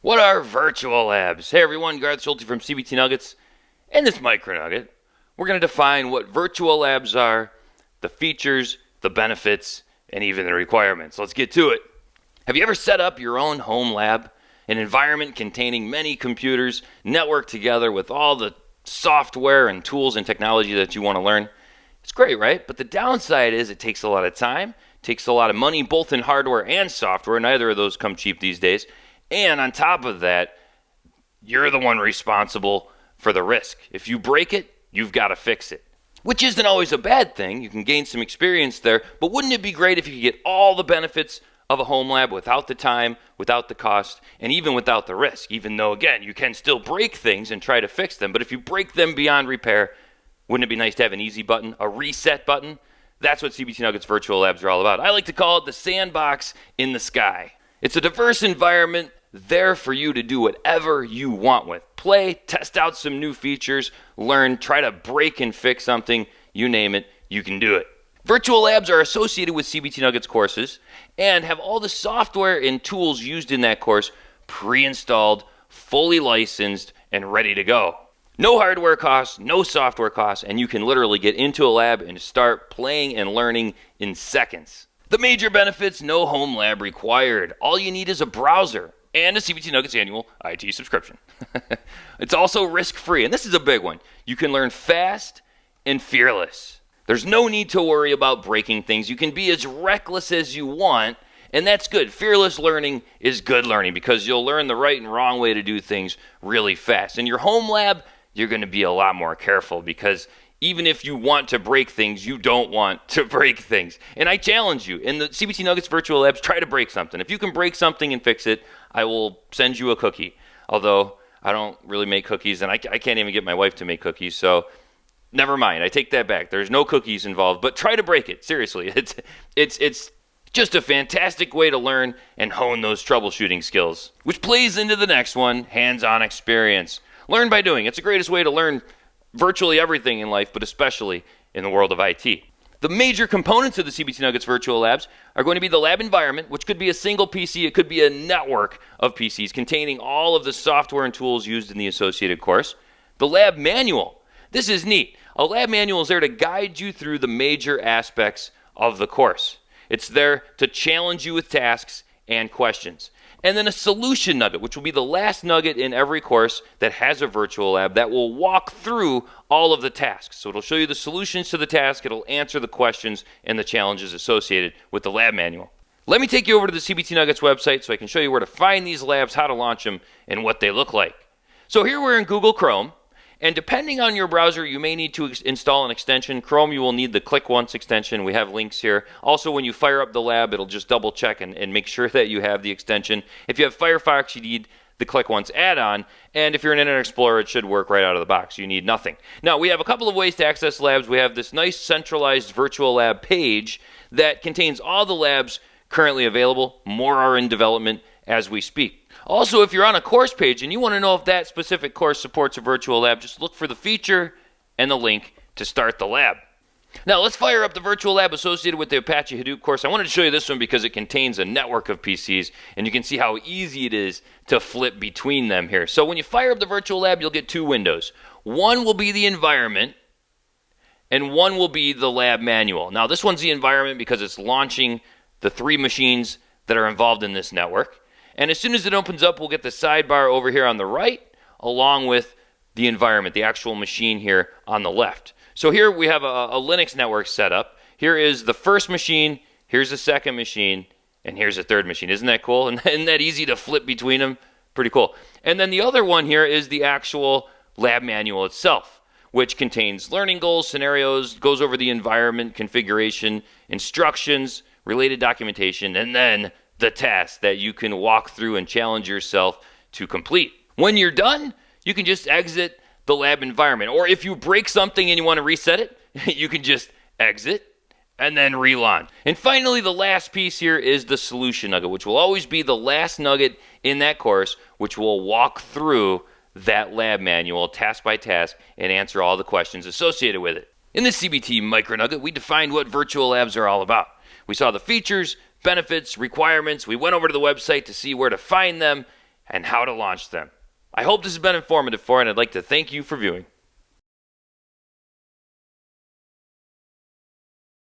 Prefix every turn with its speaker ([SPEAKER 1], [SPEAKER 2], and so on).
[SPEAKER 1] What are virtual labs? Hey everyone, Garth Schulte from CBT Nuggets and this MicroNugget. We're going to define what virtual labs are, the features, the benefits, and even the requirements. Let's get to it. Have you ever set up your own home lab? An environment containing many computers networked together with all the software and tools and technology that you want to learn? It's great, right? But the downside is it takes a lot of time, takes a lot of money, both in hardware and software. Neither of those come cheap these days. And on top of that, you're the one responsible for the risk. If you break it, you've got to fix it. Which isn't always a bad thing. You can gain some experience there. But wouldn't it be great if you could get all the benefits of a home lab without the time, without the cost, and even without the risk? Even though, again, you can still break things and try to fix them. But if you break them beyond repair, wouldn't it be nice to have an easy button, a reset button? That's what CBT Nuggets Virtual Labs are all about. I like to call it the sandbox in the sky. It's a diverse environment there for you to do whatever you want with. Play, test out some new features, learn, try to break and fix something, you name it, you can do it. Virtual labs are associated with CBT Nuggets courses and have all the software and tools used in that course pre-installed, fully licensed, and ready to go. No hardware costs, no software costs, and you can literally get into a lab and start playing and learning in seconds. The major benefits: no home lab required. All you need is a browser and a CBT Nuggets annual IT subscription. It's also risk-free, and this is a big one. You can learn fast and fearless. There's no need to worry about breaking things. You can be as reckless as you want, and that's good. Fearless learning is good learning because you'll learn the right and wrong way to do things really fast. In your home lab, you're going to be a lot more careful because even if you want to break things, you don't want to break things. And I challenge you, in the CBT Nuggets Virtual Labs, try to break something. If you can break something and fix it, I will send you a cookie. Although I don't really make cookies, and I can't even get my wife to make cookies, so never mind. I take that back. There's no cookies involved, but try to break it. Seriously, it's just a fantastic way to learn and hone those troubleshooting skills, which plays into the next one: hands-on experience. Learn by doing. It's the greatest way to learn virtually everything in life, but especially in the world of IT. The major components of the CBT Nuggets Virtual Labs are going to be the lab environment, which could be a single PC, it could be a network of PCs containing all of the software and tools used in the associated course. The lab manual. This is neat. A lab manual is there to guide you through the major aspects of the course. It's there to challenge you with tasks and questions. And then a solution nugget, which will be the last nugget in every course that has a virtual lab that will walk through all of the tasks. So it'll show you the solutions to the task, it'll answer the questions and the challenges associated with the lab manual. Let me take you over to the CBT Nuggets website so I can show you where to find these labs, how to launch them, and what they look like. So here we're in Google Chrome. And depending on your browser, you may need to install an extension. Chrome, you will need the Click Once extension. We have links here. Also, when you fire up the lab, it'll just double check and make sure that you have the extension. If you have Firefox, you need the Click Once add-on. And if you're in Internet Explorer, it should work right out of the box. You need nothing. Now, we have a couple of ways to access labs. We have this nice centralized virtual lab page that contains all the labs currently available. More are in development as we speak. Also, if you're on a course page and you want to know if that specific course supports a virtual lab, just look for the feature and the link to start the lab. Now, let's fire up the virtual lab associated with the Apache Hadoop course. I wanted to show you this one because it contains a network of PCs, and you can see how easy it is to flip between them here. So when you fire up the virtual lab, you'll get two windows. One will be the environment, and one will be the lab manual. Now, this one's the environment because it's launching the 3 machines that are involved in this network. And as soon as it opens up, we'll get the sidebar over here on the right, along with the environment, the actual machine here on the left. So here we have a Linux network set up. Here is the first machine, here's the second machine, and here's the third machine. Isn't that cool? And isn't that easy to flip between them? Pretty cool. And then the other one here is the actual lab manual itself, which contains learning goals, scenarios, goes over the environment, configuration, instructions, related documentation, and then the task that you can walk through and challenge yourself to complete. When you're done, you can just exit the lab environment. Or if you break something and you want to reset it, you can just exit and then relaunch. And finally, the last piece here is the solution nugget, which will always be the last nugget in that course, which will walk through that lab manual task by task and answer all the questions associated with it. In the CBT MicroNugget, we defined what virtual labs are all about. We saw the features, benefits, requirements. We went over to the website to see where to find them, and how to launch them. I hope this has been informative for you, and I'd like to thank you for viewing.